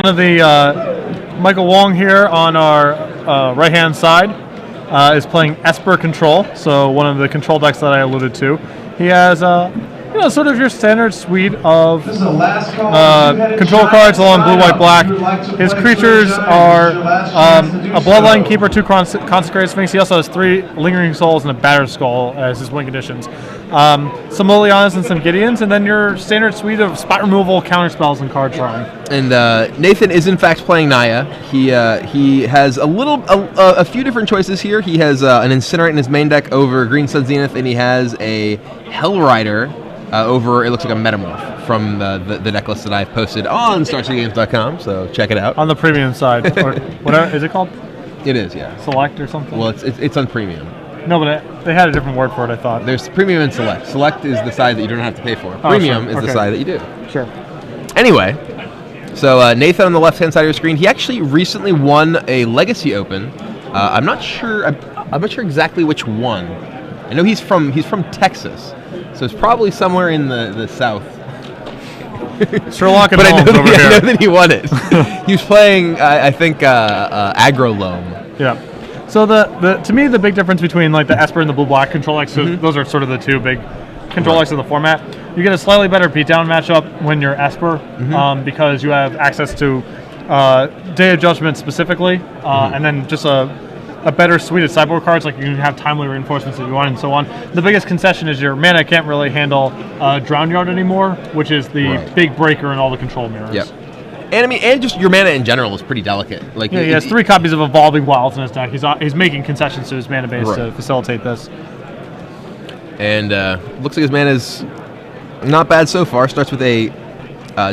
One of the Michael Wong here on our right-hand side is playing Esper Control, so one of the control decks that I alluded to. He has, sort of your standard suite of control cards along blue, white, black. His creatures are a Bloodline Keeper, 2 Consecrated Sphinx. He also has 3 Lingering Souls and a Battered Skull as his win conditions. Some Lilianas and some Gideons, and then your standard suite of spot removal, counter spells, and card drawing. And Nathan is in fact playing Naya. He has a few different choices here. He has an Incinerate in his main deck over Green Sun Zenith, and he has a Hellrider over, it looks like a Metamorph from the deck list that I've posted on StarCityGames.com, so check it out. On the premium side, or whatever, is it called? It is, yeah. Select or something? Well, it's on premium. No, but they had a different word for it, I thought. There's premium and select. Select is the side that you don't have to pay for. Premium is the side that you do. Sure. Anyway, so Nathan on the left-hand side of your screen, he actually recently won a Legacy Open. I'm not sure exactly which one. I know he's from Texas, so it's probably somewhere in the south. Sherlock and but Holmes over here. I know that he won it. He was playing, I think, Aggro Loam. Yeah. So to me, the big difference between like the Esper and the blue-black control decks, those are sort of the two big control decks of the format. You get a slightly better beatdown matchup when you're Esper because you have access to Day of Judgment specifically, and then just a better suite of sideboard cards, like you can have timely reinforcements if you want and so on. The biggest concession is your mana can't really handle Drown Yard anymore, which is the big breaker in all the control mirrors. Yep. And just your mana in general is pretty delicate. Like he has 3 copies of Evolving Wilds in his deck. He's making concessions to his mana base to facilitate this. And looks like his mana is not bad so far. Starts with a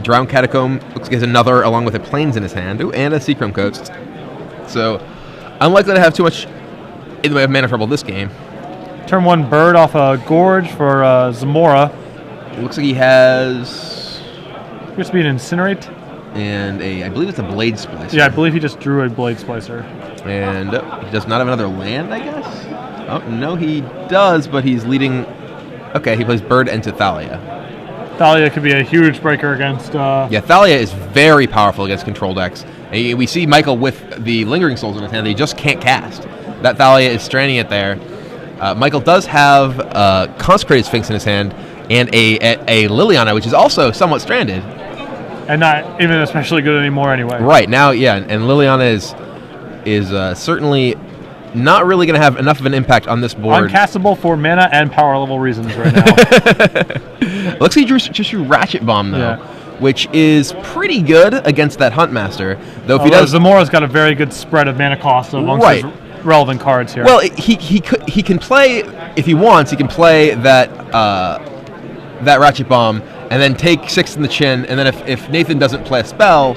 Drowned Catacomb. Looks like he has another along with a Plains in his hand. Ooh, and a Seachrome Coast. So unlikely to have too much in the way of mana trouble this game. Turn 1 Bird off a Gorge for Zamora. It looks like he has... Appears to be an Incinerate. And I believe it's a Blade Splicer. Yeah, I believe he just drew a Blade Splicer. And he does not have another land, I guess? Oh, no, he does, but he's leading... Okay, he plays Bird into Thalia. Thalia could be a huge breaker against... Yeah, Thalia is very powerful against control decks. And we see Michael with the Lingering Souls in his hand that he just can't cast. That Thalia is stranding it there. Michael does have Consecrated Sphinx in his hand and a Liliana, which is also somewhat stranded. And not even especially good anymore anyway. Right, now, yeah, and Liliana is certainly not really going to have enough of an impact on this board. Uncastable for mana and power level reasons right now. Looks like he just drew Ratchet Bomb, though, which is pretty good against that Huntmaster. Though if he does, Zamora's got a very good spread of mana cost amongst his relevant cards here. Well, he can play, if he wants, he can play that Ratchet Bomb and then take 6 in the chin, and then if Nathan doesn't play a spell,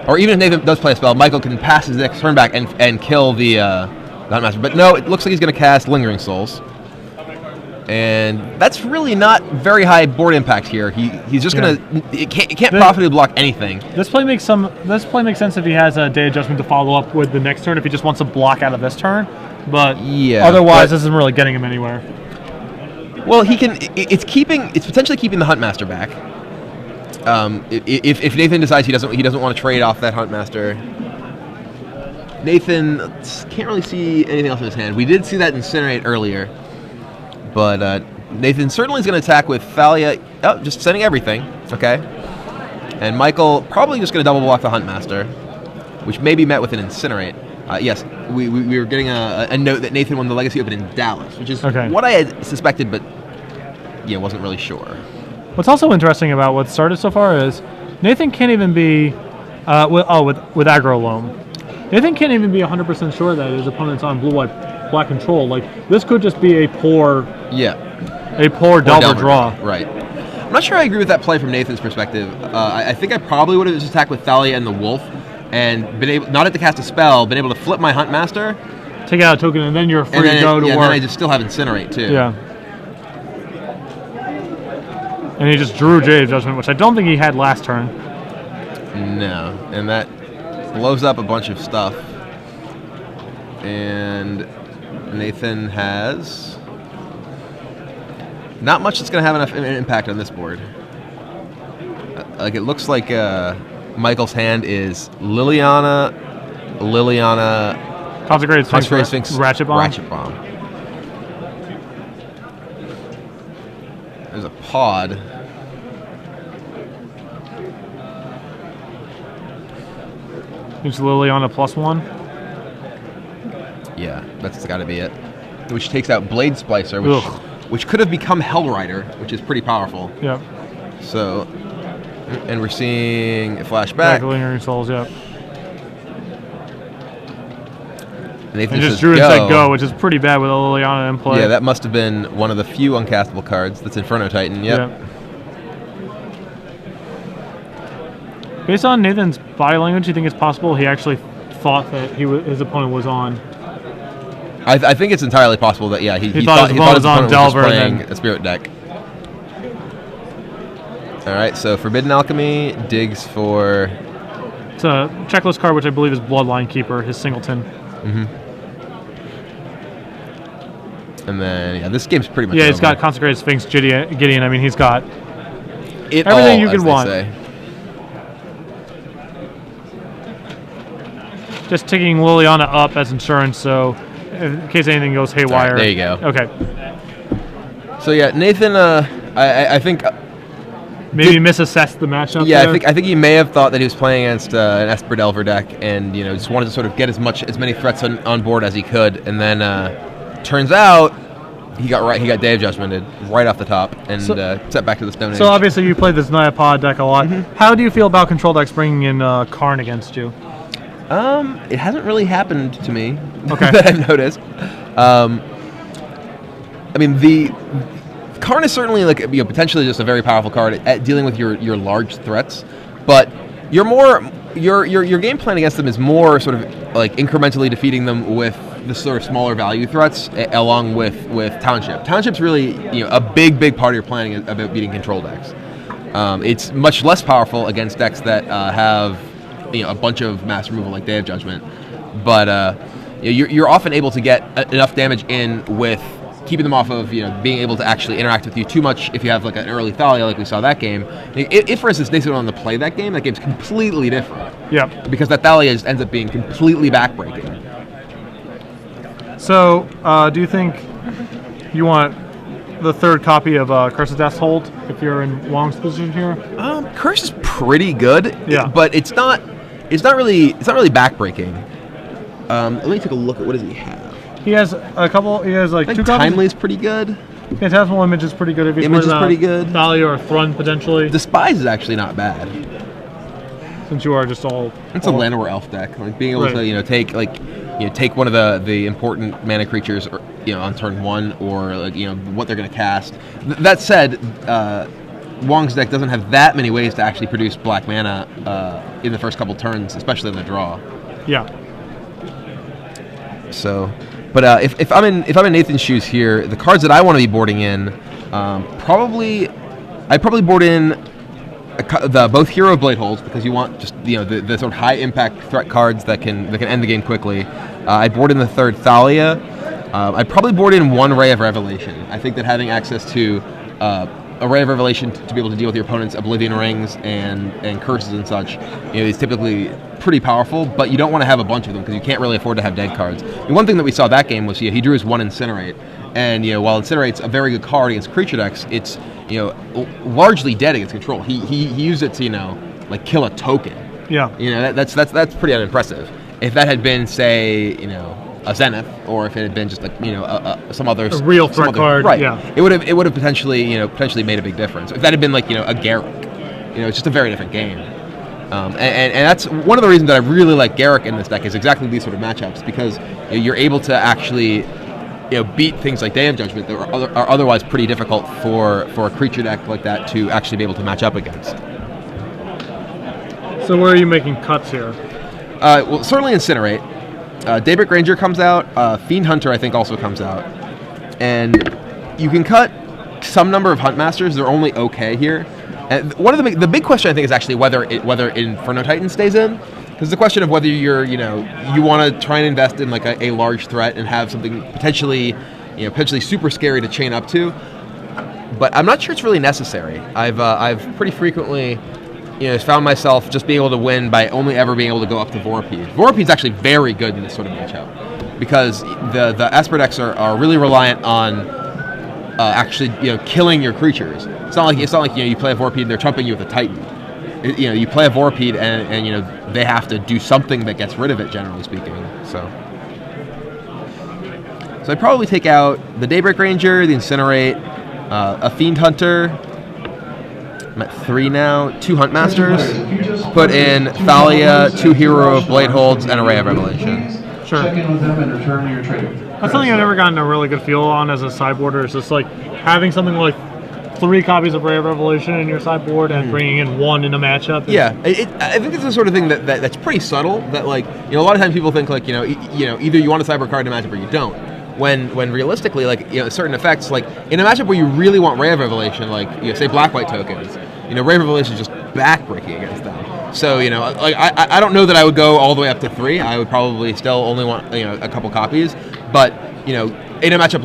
or even if Nathan does play a spell, Michael can pass his next turn back and kill the Huntmaster. But no, it looks like he's going to cast Lingering Souls. And that's really not very high board impact here. He's just going to... It can't profitably block anything. This play makes sense if he has a Day of Judgment to follow up with the next turn, if he just wants to block out of this turn. But otherwise, this isn't really getting him anywhere. Well, he can. It's potentially keeping the Huntmaster back. If Nathan decides he doesn't want to trade off that Huntmaster, Nathan can't really see anything else in his hand. We did see that Incinerate earlier, but Nathan certainly is going to attack with Thalia. Oh, just sending everything. Okay, and Michael probably just going to double block the Huntmaster, which may be met with an Incinerate. Yes, we were getting a note that Nathan won the Legacy Open in Dallas, which is what I had suspected, but wasn't really sure. What's also interesting about what's started so far is Nathan can't even be with Aggro Loam. Nathan can't even be 100% sure that his opponent's on blue-white black control. Like this could just be a poor Delver draw. Right. I'm not sure I agree with that play from Nathan's perspective. I think I probably would have just attacked with Thalia and the Wolf, and been able not have to cast a spell, been able to flip my Huntmaster, take out a token, and then you're free to go to work. And then I just still have Incinerate too. Yeah. And he just drew Day of Judgment, which I don't think he had last turn. No, and that blows up a bunch of stuff. And Nathan has not much that's going to have enough impact on this board. Like it looks like Michael's hand is Liliana, Consecrated Sphinx, Ratchet Bomb. Ratchet Bomb. There's a pod. It's Liliana +1. Yeah, that's got to be it. Which takes out Blade Splicer, which could have become Hellrider, which is pretty powerful. Yep. So, and we're seeing a flashback. Lingering Souls, yep. Nathan and just says drew and said go, which is pretty bad with a Liliana in play. Yeah, that must have been one of the few uncastable cards. That's Inferno Titan, yep. Based on Nathan's body language, do you think it's possible he actually thought that his opponent was on? I think it's entirely possible that, yeah, he thought his opponent was on Delver was playing a Spirit deck. All right, so Forbidden Alchemy digs for... It's a checklist card, which I believe is Bloodline Keeper, his singleton. Mm-hmm. And then, yeah, this game's pretty much Yeah, it's over. got Consecrated Sphinx, Gideon. I mean, he's got it everything all, you could want. Say. Just taking Liliana up as insurance, so in case anything goes haywire. Right, there you go. Okay. So yeah, Nathan, I think maybe misassessed the matchup. Yeah, there. I think he may have thought that he was playing against an Esper Delver deck, and just wanted to sort of get as many threats on board as he could, and then turns out he got Day of Judgmented right off the top and set back to the Stone Age. So obviously you played this Nyapod deck a lot. Mm-hmm. How do you feel about control decks bringing in Karn against you? It hasn't really happened to me okay. that I've noticed. I mean, the Karn is certainly potentially just a very powerful card at dealing with your large threats, but your game plan against them is more sort of like incrementally defeating them with the sort of smaller value threats along with Township. Township's really a big part of your planning about beating control decks. It's much less powerful against decks that have a bunch of mass removal like Day of Judgment, but you're often able to get enough damage in with keeping them off of being able to actually interact with you too much if you have like an early Thalia like we saw that game. If for instance they sit on to play that game's completely different. Yeah. Because that Thalia just ends up being completely backbreaking. So do you think you want the third copy of Curse of Death's Hold if you're in Wong's position here? Curse is pretty good. Yeah. But it's not really backbreaking. Let me take a look at what does he have. He has a couple. He has like two copies. Timely is pretty good. Phantasmal Image is pretty good. If Image is pretty good. Thalia or Thrun potentially. Despise is actually not bad. Since you are just all. It's a Llanowar Elf deck. Like being able to take one of the important mana creatures on turn one or what they're going to cast. That said, Wong's deck doesn't have that many ways to actually produce black mana in the first couple turns, especially in the draw. Yeah. So, but if I'm in Nathan's shoes here, the cards that I want to be boarding in, I'd probably board in both Hero Blade Holes because you want just the sort of high impact threat cards that can end the game quickly. I'd board in the third Thalia. I'd probably board in one Ray of Revelation. I think that having access to a Ray of Revelation to be able to deal with your opponent's Oblivion Rings and curses and such, is typically pretty powerful, but you don't want to have a bunch of them because you can't really afford to have dead cards. The one thing that we saw that game was he drew his one Incinerate, and while Incinerate's a very good card against creature decks, it's largely dead against control. He used it to kill a token. Yeah. That's pretty unimpressive. If that had been say a Zenith, or if it had been just some other a real threat card, right? Yeah. It would have potentially made a big difference. If that had been a Garruk, it's just a very different game. And that's one of the reasons that I really like Garruk in this deck is exactly these sort of matchups because you're able to actually beat things like Day of Judgment that are otherwise pretty difficult for a creature deck like that to actually be able to match up against. So where are you making cuts here? Well, certainly Incinerate. Daybreak Ranger comes out. Fiend Hunter, I think, also comes out. And you can cut some number of Huntmasters. They're only okay here. And one of the big question, I think, is actually whether Inferno Titan stays in. Because the question of whether you want to try and invest in a large threat and have something potentially super scary to chain up to. But I'm not sure it's really necessary. I've pretty frequently found myself just being able to win by only ever being able to go up to Vorapede. Vorapede's actually very good in this sort of matchup because the Esper decks are really reliant on actually killing your creatures. It's not like you play a Vorapede and they're trumping you with a Titan. You play a Vorapede and they have to do something that gets rid of it, generally speaking. So I'd probably take out the Daybreak Ranger, the Incinerate, a Fiend Hunter. I'm at 3 now. 2 Huntmasters. Put in Thalia, 2 Hero of Blade Holds, and a Ray of Revelation. Sure. Check in with them and return to your trade. That's something I've never gotten a really good feel on as a sideboarder. Is just like having something like 3 copies of Ray of Revelation in your sideboard and bringing in 1 in a matchup. Yeah, I think it's the sort of thing that's pretty subtle. That a lot of times people think either you want a sideboard card in a matchup or you don't. When realistically, certain effects, in a matchup where you really want Ray of Revelation, say black-white tokens, Ray of Revelation is just backbreaking against them. So, I don't know that I would go all the way up to 3. I would probably still only want, a couple copies. But, in a matchup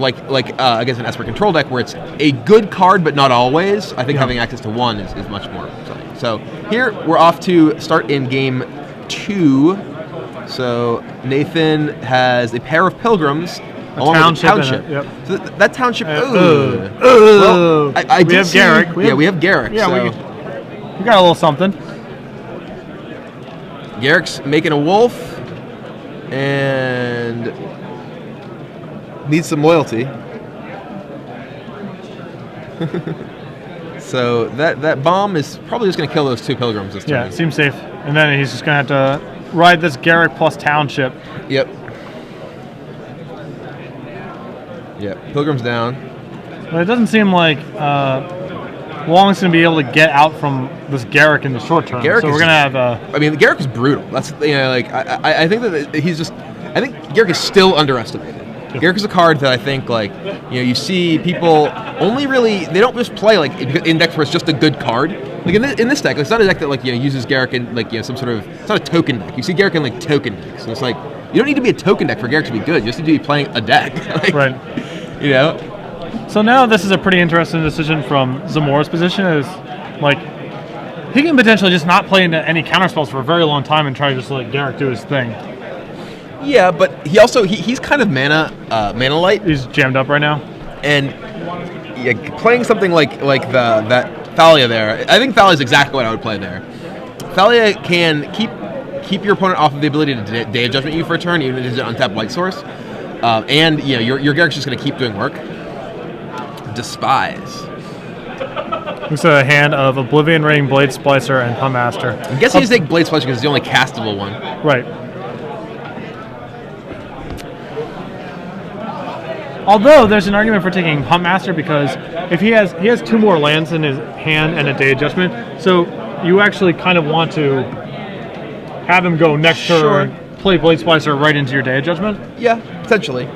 against an Esper control deck where it's a good card but not always, I think having access to 1 is much more exciting. So here we're off to start in game 2. So Nathan has a pair of Pilgrims. Along with the township. Yep. So that township. Well, we have Garrick. We have Garrick. Yeah, so. we got a little something. Garrick's making a wolf and needs some loyalty. So that bomb is probably just going to kill those 2 Pilgrims this turn. Yeah, it seems safe. And then he's just going to have to ride this Garrick plus township. Yep. Yeah, Pilgrim's down. But it doesn't seem like Wong's going to be able to get out from this Garrick in the short term. Garrick so we're going to have... Garrick is brutal. That's I think that he's just... I think Garrick is still underestimated. Yep. Garrick is a card that I think, you see people only really... They don't just play, in decks where it's just a good card. In this deck, it's not a deck that, uses Garrick in, some sort of... It's not a token deck. You see Garrick in, token decks. And it's you don't need to be a token deck for Garrick to be good. You just need to be playing a deck. Right. So now this is a pretty interesting decision from Zamora's position. Is he can potentially just not play into any counterspells for a very long time and try to just let Garrick do his thing. Yeah, but he also he's kind of mana light. He's jammed up right now. And playing something like that Thalia there, I think Thalia is exactly what I would play there. Thalia can keep your opponent off of the ability to Day of Judgment you for a turn, even if it's an untapped white source. And your Garrick's just going to keep doing work. Despise. Looks at a hand of Oblivion Ring, Blade Splicer, and Huntmaster. I'm guessing he's taking Blade Splicer because it's the only castable one. Right. Although there's an argument for taking Huntmaster because if he has 2 more lands in his hand and a Day Adjustment, so you actually kind of want to have him go next turn, play Blade Splicer right into your Day of Judgment? Yeah, potentially.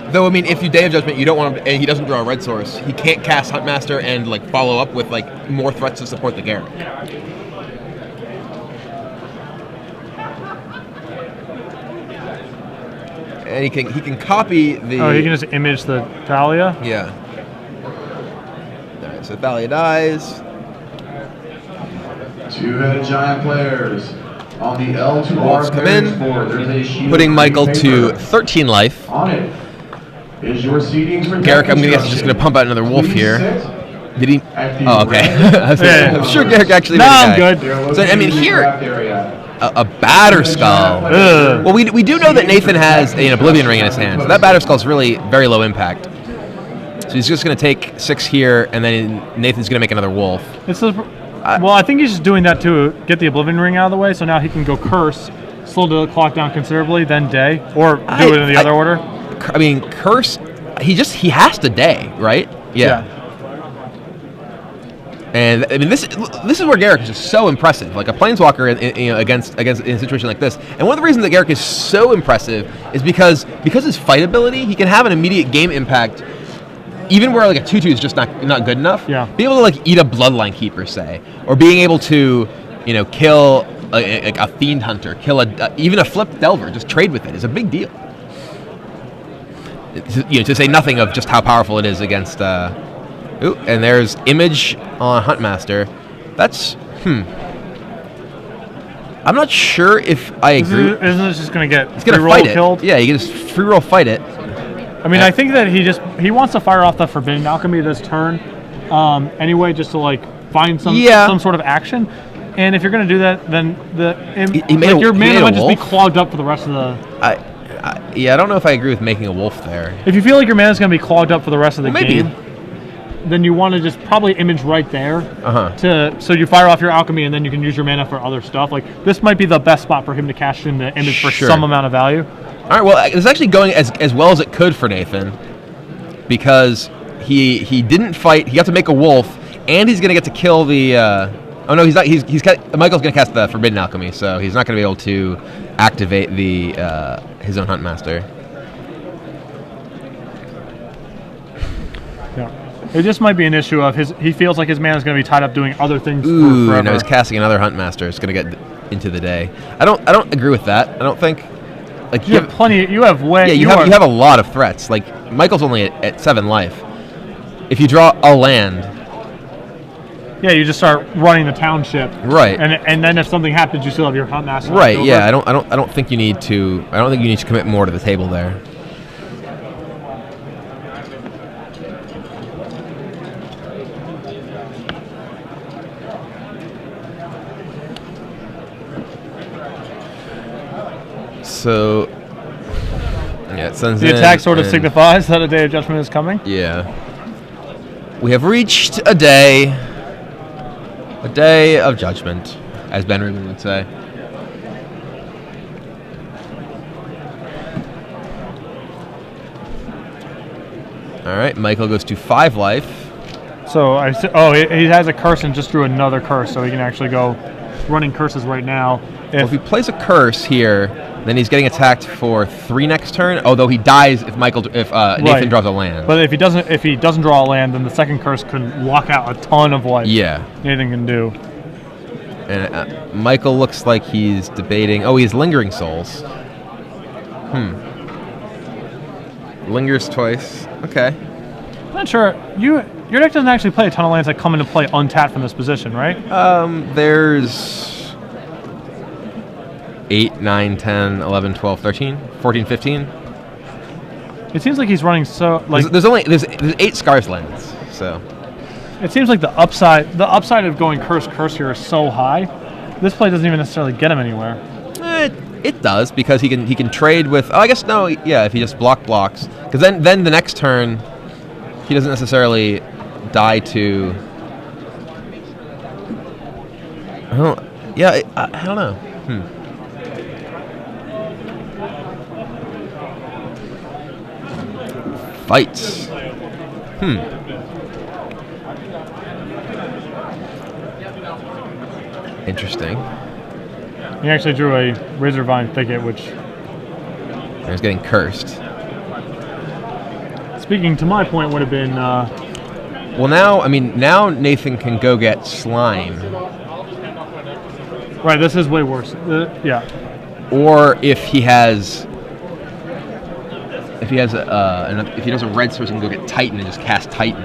Though, if you Day of Judgment, you don't want him, and he doesn't draw a red source, he can't cast Huntmaster and, follow up with, more threats to support the Garrick. And he can copy the... Oh, he can just image the Thalia? Yeah. Alright, so Thalia dies. 2-headed giant players. On the L2R Wolves come in, board, there's a shield putting Michael to paper. 13 life. On it is your seedings for Garrick, I'm guessing, is just going to pump out another wolf here. Did he? Oh, okay. I'm sure Garrick actually made a guy. I'm good. So, here, a Batter Skull. Well, we do know that Nathan has an Oblivion Ring in his hand, so that Batter Skull is really very low impact. So he's just going to take 6 here, and then Nathan's going to make another wolf. Well, I think he's just doing that to get the Oblivion Ring out of the way, so now he can go Curse, slow the clock down considerably, then Day, or do it in the other order. Curse, he has to Day, right? Yeah. And this is where Garrick is just so impressive. Like a Planeswalker against in a situation like this. And one of the reasons that Garrick is so impressive is because his fight ability, he can have an immediate game impact, even where a 2/2 is just not good enough. Yeah. Being able to eat a Bloodline Keeper, say, or being able to kill a Fiend Hunter, kill even a flipped Delver, just trade with it is a big deal. To say nothing of just how powerful it is against. And there's Image on Huntmaster. That's I'm not sure if I agree. Isn't it just going to get He's going to free fight roll it. killed? Yeah, he can just free roll fight it. I mean, I think that he wants to fire off the Forbidden Alchemy this turn anyway, just to like find some sort of action. And if you're going to do that, then your mana might just be clogged up for the rest of the... Yeah, I don't know if I agree with making a wolf there. If you feel like your mana is going to be clogged up for the rest of the game, then you want to just probably image right there. So you fire off your alchemy, and then you can use your mana for other stuff. Like this might be the best spot for him to cast in the image for some amount of value. All right, well, it's actually going as well as it could for Nathan, because he didn't fight. He got to make a wolf, and he's going to get to kill the. Oh no, he's not. Michael's going to cast the Forbidden Alchemy, so he's not going to be able to activate his own Huntmaster. Yeah, it just might be an issue of he feels like his mana is going to be tied up doing other things. Ooh, forever. no, he's casting another Huntmaster. It's going to get into the day. I don't agree with that. I don't think. Like you have plenty. You have way. Yeah, you have a lot of threats. Like Michael's only at 7 life. If you draw a land. Yeah, you just start running the township. Right. And then if something happens, you still have your Huntmaster. Right. Yeah. I don't think you need to. I don't think you need to commit more to the table there. So, yeah, it sends the attack sort of signifies that a day of judgment is coming. Yeah. We have reached a day of judgment, as Ben Rubin would say. All right, Michael goes to 5 life. So he has a curse and just drew another curse, so he can actually go running curses right now. If he plays a curse here, then he's getting attacked for 3 next turn. Although he dies if Nathan draws a land. But if he doesn't draw a land, then the second curse can lock out a ton of what Nathan can do. And Michael looks like he's debating. Oh, he has Lingering Souls. Lingers twice. Okay. I'm not sure. Your deck doesn't actually play a ton of lands that come into play untapped from this position, right? There's 8, 9, 10, 11, 12, 13, 14, 15. It seems like he's running so like there's 8 Scars lands. So it seems like the upside of going curse here is so high. This play doesn't even necessarily get him anywhere. It does, because he can trade with. Oh, I guess no. Yeah, if he just blocks, because then the next turn he doesn't necessarily die to. I don't know. Fights. Interesting. He actually drew a Razorvine Thicket, which... He was getting cursed. Speaking to my point, would have been... Well, now Nathan can go get Slime. Right, this is way worse. Yeah. Or if he has... If he does a red source, he can go get Titan and just cast Titan.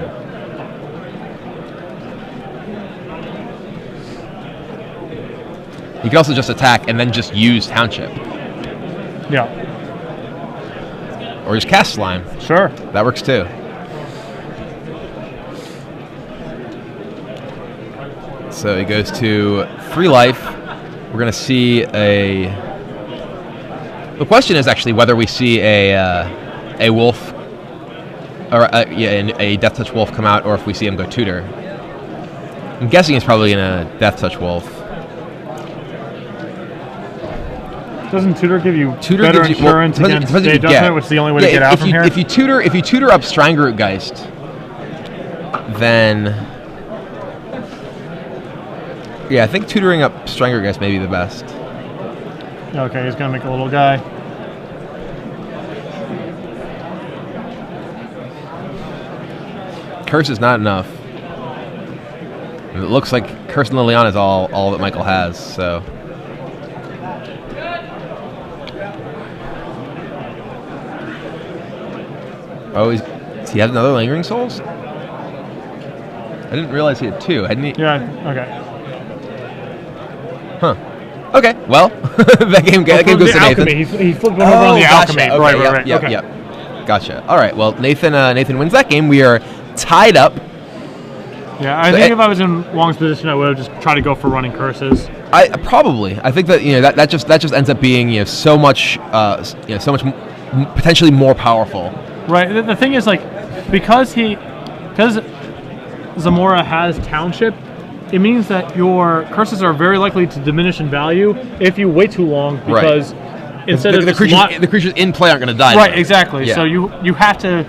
He can also just attack and then just use Township. Yeah. Or just cast Slime. Sure. That works too. So he goes to 3 life. We're going to see a... The question is actually whether we see a wolf, or a Death Touch wolf come out, or if we see him go tutor. I'm guessing he's probably in a Death Touch wolf. Doesn't tutor give you better insurance against day judgment, which is the only way to get out from here? If you tutor up Strangrootgeist, then I think tutoring up Strangrootgeist may be the best. Okay, he's gonna make a little guy. Curse is not enough. And it looks like Curse and Liliana is all that Michael has, so. Oh, does he have another Lingering Souls? I didn't realize he had 2, hadn't he? Yeah, okay. Huh. Okay, well, that game goes to Nathan. Alchemy. He flipped one over on the alchemy. Okay, Right. Yep, Okay. yep. Gotcha. All right, well, Nathan wins that game. We are tied up. Yeah, I think if I was in Wong's position, I would have just tried to go for running curses. I think that that just ends up being so much potentially more powerful. Right. The thing is, like, because Zamora has Township, it means that your curses are very likely to diminish in value if you wait too long, because instead of the creatures in play aren't going to die. Right. Exactly. Yeah. So you have to,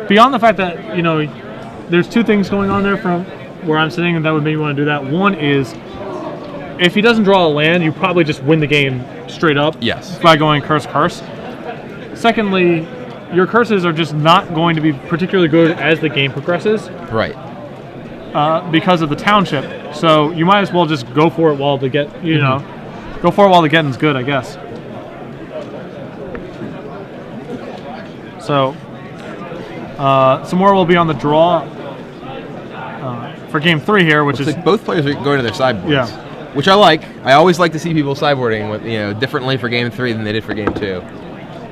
beyond the fact that there's two things going on there from where I'm sitting, and that would make me want to do that. One is, if he doesn't draw a land, you probably just win the game straight up. Yes. By going curse. Secondly, your curses are just not going to be particularly good as the game progresses. Right. Because of the Township. So you might as well just go for it while the go for it while the getting's good, I guess. So Zamora will be on the draw for game 3 here, which Looks is like both players are going to their sideboards. Yeah. Which I like. I always like to see people sideboarding with, differently for game 3 than they did for game 2.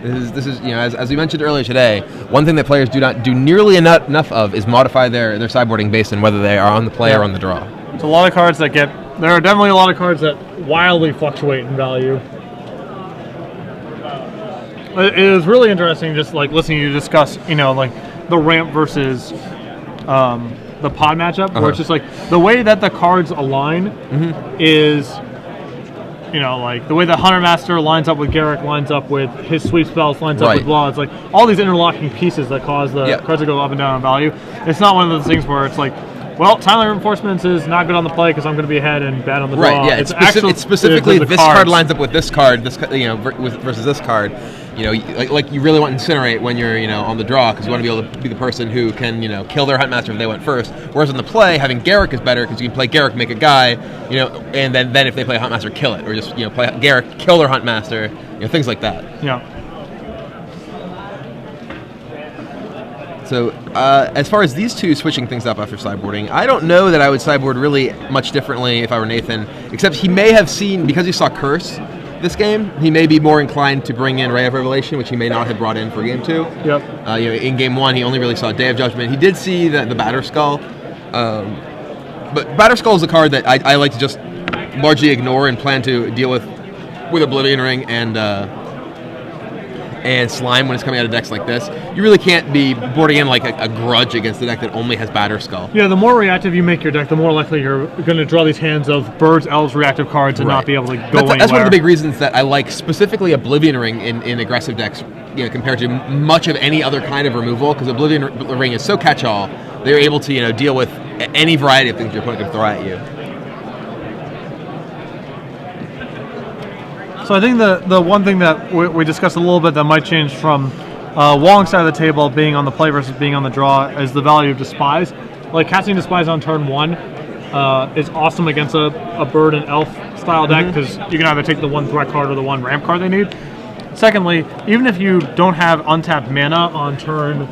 This is as we mentioned earlier today, one thing that players do not do nearly enough of is modify their sideboarding based on whether they are on the play or on the draw. It's a lot of cards that there are definitely a lot of cards that wildly fluctuate in value. It is really interesting just like listening to you discuss, like the ramp versus the pod matchup, where it's just like the way that the cards align is, like the way that Hunter Master lines up with Garrick, lines up with his sweep spells, lines up with blah. It's like all these interlocking pieces that cause the cards to go up and down in value. It's not one of those things where it's like, well, Time Reinforcements is not good on the play because I'm going to be ahead and bad on the draw. Right, yeah. It's specifically this card lines up with this card, versus this card. Like you really want to Incinerate when you're, on the draw, because you want to be able to be the person who can, kill their Huntmaster if they went first. Whereas on the play, having Garrick is better because you can play Garrick, make a guy, and then if they play a Huntmaster, kill it, or just play Garrick, kill their Huntmaster, things like that. Yeah. So as far as these two switching things up after sideboarding, I don't know that I would sideboard really much differently if I were Nathan, except he may have seen, because he saw Curse this game, he may be more inclined to bring in Ray of Revelation, which he may not have brought in for game 2. Yep. In game 1, he only really saw Day of Judgment. He did see the Batter Skull, but Batter Skull is a card that I like to just largely ignore and plan to deal with Oblivion Ring and Slime when it's coming out of decks like this. You really can't be boarding in like a grudge against a deck that only has Batter Skull. Yeah, the more reactive you make your deck, the more likely you're going to draw these hands of birds, elves, reactive cards and not be able to go anywhere. That's one of the big reasons that I like specifically Oblivion Ring in aggressive decks, compared to much of any other kind of removal, because Oblivion Ring is so catch-all. They're able to deal with any variety of things your opponent can throw at you. So I think the one thing that we discussed a little bit that might change from Wong's side of the table, being on the play versus being on the draw, is the value of Despise. Like casting Despise on turn 1 is awesome against a bird and elf style deck, because you can either take the one threat card or the one ramp card they need. Secondly, even if you don't have untapped mana on turn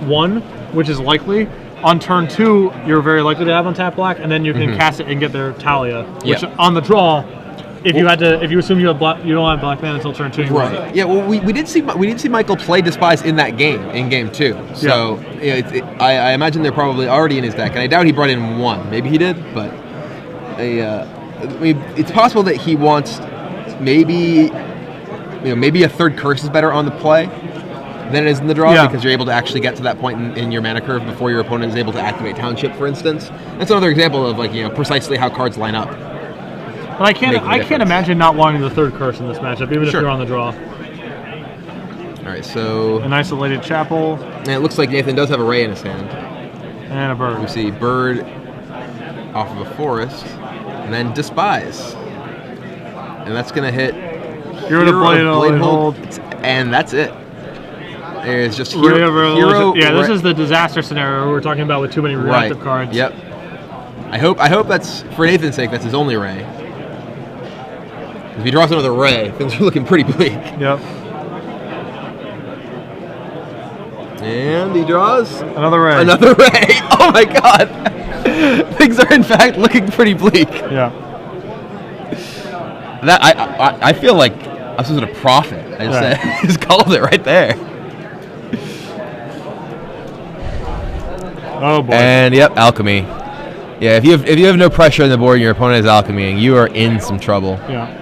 1, which is likely, on turn 2 you're very likely to have untapped black, and then you can cast it and get their Talia, which on the draw, if you assume you have you don't have black mana until turn 2, right? Yeah. Well, we did see Michael play Despise in that game, in game 2. So I imagine they're probably already in his deck, and I doubt he brought in one. Maybe he did, but it's possible that he wants maybe a third curse is better on the play than it is in the draw, because you're able to actually get to that point in your mana curve before your opponent is able to activate Township, for instance. That's another example of precisely how cards line up. But I can't imagine not wanting the third curse in this matchup, even if you're on the draw. All right, so an isolated chapel. And it looks like Nathan does have a Ray in his hand. And a bird. We see bird off of a forest, and then Despise, and that's gonna hit Hero of Bladehold, and that's it. There's just Hero. Yeah, this is the disaster scenario we're talking about with too many reactive cards. Yep. I hope that's, for Nathan's sake, that's his only Ray. If he draws another Ray, things are looking pretty bleak. Yep. And he draws another Ray. Another Ray. Oh my God. Things are in fact looking pretty bleak. Yeah. That I feel like I'm supposed to profit. I just said, just called it right there. Oh boy. And yep, alchemy. Yeah, if you have no pressure on the board and your opponent is alchemying, you are in some trouble. Yeah.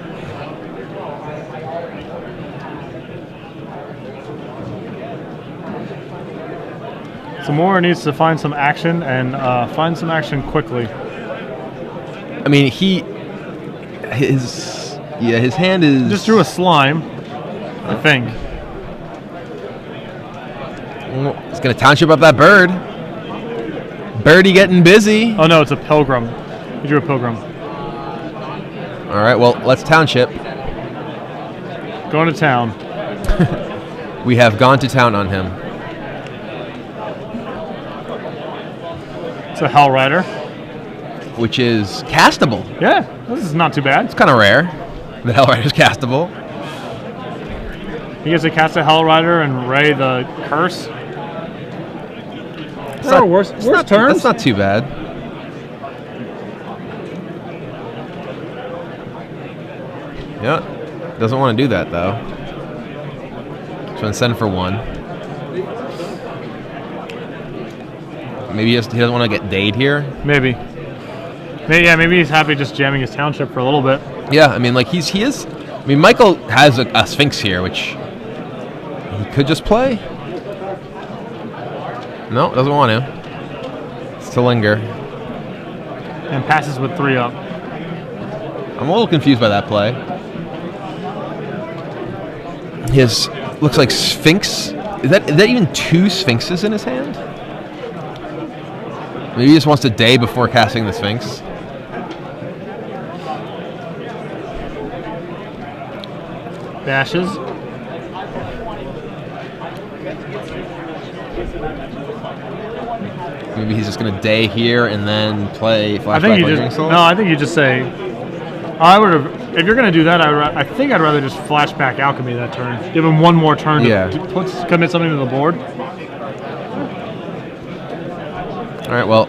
Zamora needs to find some action and find some action quickly. I mean, his hand is Just drew a slime, I think. He's gonna township up that bird. Birdie getting busy. Oh no, it's a pilgrim. He drew a pilgrim. All right, well, let's township. Going to town. We have gone to town on him. It's a Hell Rider. Which is castable. Yeah, this is not too bad. It's kind of rare. The Hell Rider's castable. He gets to cast a Hell Rider and Ray the Curse. There are worse turns. That's not too bad. Yeah, doesn't want to do that though. Just want to send for 1. Maybe he doesn't want to get dayed here. Maybe he's happy just jamming his township for a little bit. Yeah, I mean, like he is. I mean, Michael has a Sphinx here, which he could just play. No, doesn't want to. It's to linger. And passes with 3 up. I'm a little confused by that play. His looks like Sphinx. Is that even 2 Sphinxes in his hand? Maybe he just wants to day before casting the Sphinx. Dashes. Maybe he's just gonna day here and then play flashback. I think you just say. I would have. If you're gonna do that, I think I'd rather just flashback alchemy that turn. Give him 1 more turn to commit something to the board. All right. Well,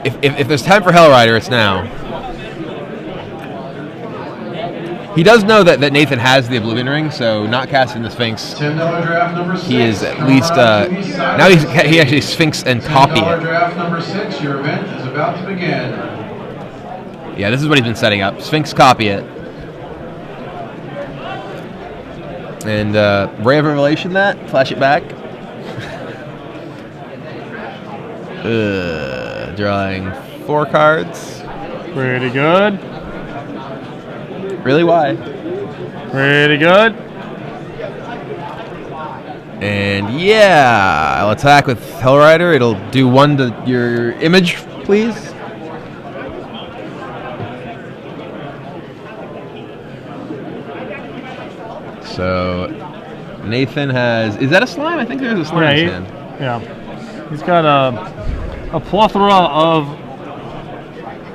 if there's time for Hell Rider, it's now. He does know that Nathan has the Oblivion Ring, so not casting the Sphinx. $10 draft number 6. He is at least now he actually Sphinx and copy $10 it. draft number 6. Your event is about to begin. Yeah, this is what he's been setting up. Sphinx, copy it, and Ray of Revelation that flash it back. Drawing 4 cards. Pretty good. Really? Why? Pretty good. And yeah, I'll attack with Hell Rider. It'll do 1 to your image, please. So Nathan has. Is that a slime? I think there's a slime in his hand. Yeah. He's got a plethora of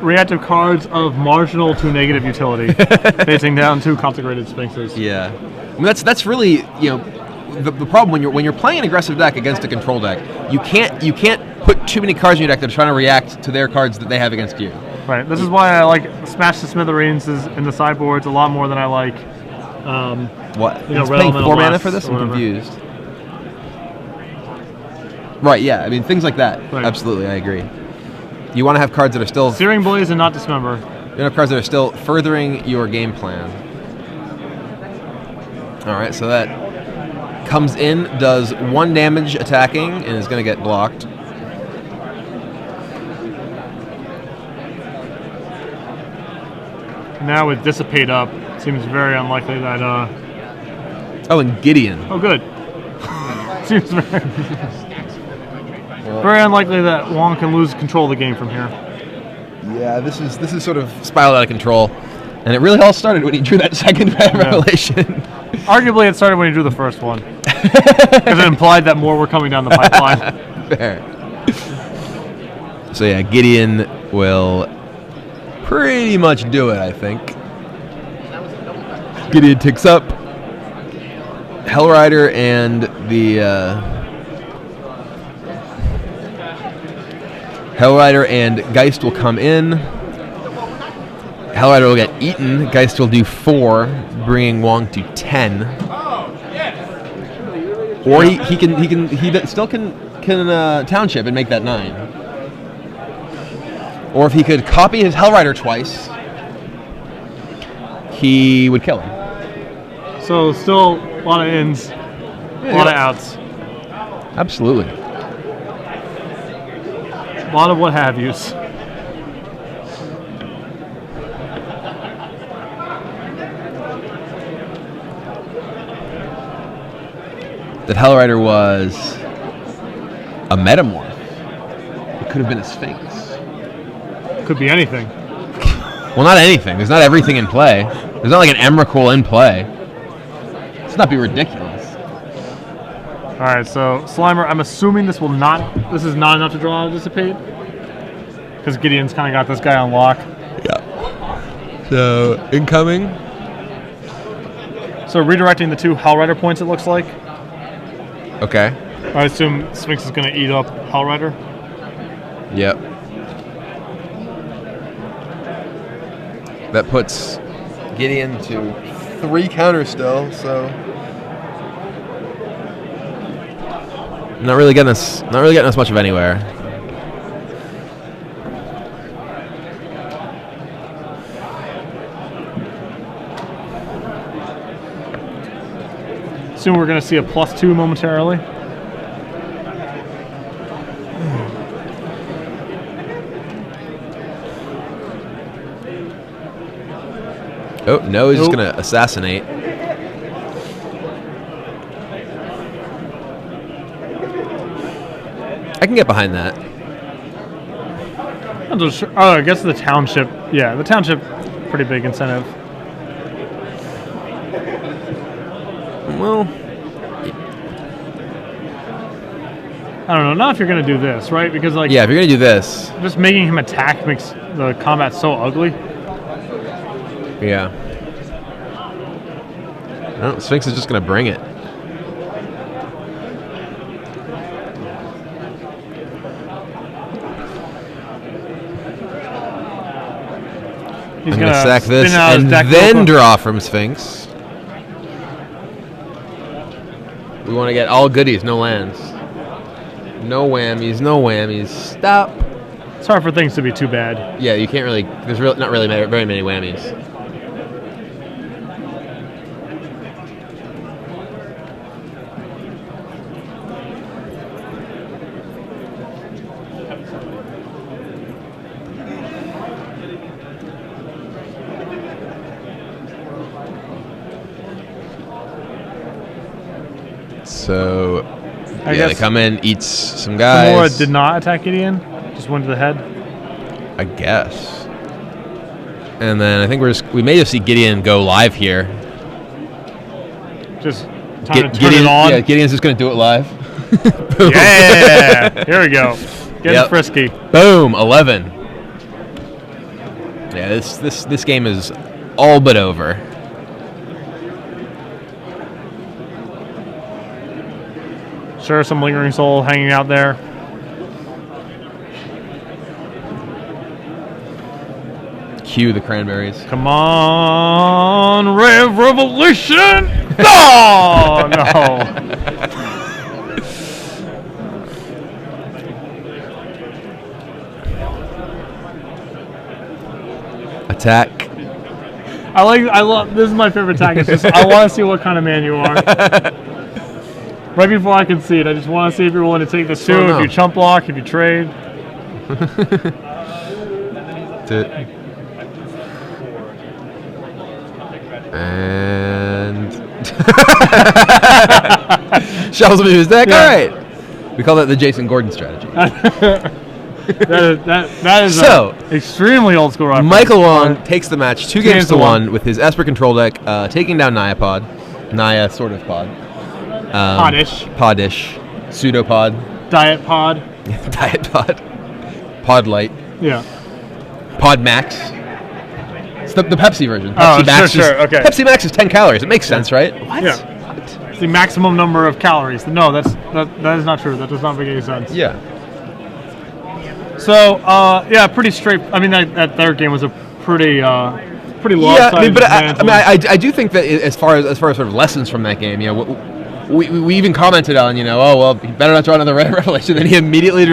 reactive cards of marginal to negative utility, facing down 2 consecrated Sphinxes. Yeah, I mean that's really the problem when you're playing an aggressive deck against a control deck. You can't put too many cards in your deck that are trying to react to their cards that they have against you. Right. This is why I like Smash the Smithereens in the sideboards a lot more than I like. What? You know, He's paying 4 mana Lusts for this? or I'm whatever. confused. Right. Yeah. I mean things like that. Right. Absolutely, I agree. You want to have cards that are still Searing Blaze and not Dismember. You want to have cards that are still furthering your game plan. All right, so that comes in, does 1 damage attacking, and is going to get blocked. Now with Dissipate up, it seems very unlikely that. Oh, and Gideon. Oh, good. Seems very unlikely that Wong can lose control of the game from here. Yeah, this is sort of spiraled out of control, and it really all started when he drew that second Revelation. Arguably, it started when he drew the first one, because it implied that more were coming down the pipeline. Fair. So yeah, Gideon will pretty much do it, I think. Gideon ticks up. Hell Rider and the Hell Rider and Geist will come in. Hellrider will get eaten. Geist will do 4, bringing Wong to 10. Or he still can township and make that 9. Or if he could copy his Hellrider twice, he would kill him. So still a lot of ins, a lot of outs. Absolutely. A lot of what have yous. That Hellrider was a metamorph. It could have been a Sphinx. Could be anything. Well, not anything. There's not everything in play. There's not like an Emrakul in play. Let's not be ridiculous. All right, so Slimer, I'm assuming this is not enough to draw out of Dissipate, because Gideon's kind of got this guy on lock. Yeah. So incoming. So redirecting the 2 Hellrider points, it looks like. Okay. I assume Sphinx is going to eat up Hellrider. Yep. That puts Gideon to 3 counters still, so not really getting us much of anywhere. Soon we're going to see a +2 momentarily. Oh, no, he's just going to assassinate. I can get behind that. I'm not sure. Oh, I guess the township. Yeah, the township, pretty big incentive. Well, I don't know. Not if you're going to do this, right? Because like, yeah, if you're going to do this. just making him attack makes the combat so ugly. Yeah. No, Sphinx is just going to bring it. He's I'm going to sack this spin out his and deck then real quick. draw from Sphinx. We want to get all goodies, no lands. No whammies, no whammies. Stop. It's hard for things to be too bad. Yeah, you can't really. There's not really very many whammies. So, I yeah, they guess come in, eats some guys. Zamora did not attack Gideon. Just went to the head. I guess. And then I think we may just see Gideon go live here. Just time to turn Gideon, it on. Yeah, Gideon's just going to do it live. Yeah, here we go. Getting frisky. Boom, 11. Yeah, this game is all but over. Sure, some Lingering Soul hanging out there. Cue the cranberries. Come on, Ray of Revolution! Oh, no. Attack. I love, this is my favorite attack. It's just, I want to see what kind of man you are. Right before I concede, I just want to see if you're willing to take this too, if you chump block, if you trade. And shuffles him into his deck. Yeah. All right. We call that the Jason Gordon strategy. that is so extremely old school reference. Michael Wong takes the match 2 games to 1 with his Esper control deck, taking down Naya sort of pod. Podish. Pseudopod. Diet pod. Diet pod. Pod light. Yeah. Pod max. It's the Pepsi version. Pepsi Max okay. Pepsi Max is 10 calories. It makes sense, right? What? Yeah. It's the maximum number of calories. No, that is not true. That does not make any sense. Yeah. So, yeah, pretty straight. I mean, that third game was a pretty pretty Yeah, lopsided. I mean, but dismantling. I do think that as far as sort of lessons from that game, we even commented on, oh well, he better not draw another Revelation. Then he immediately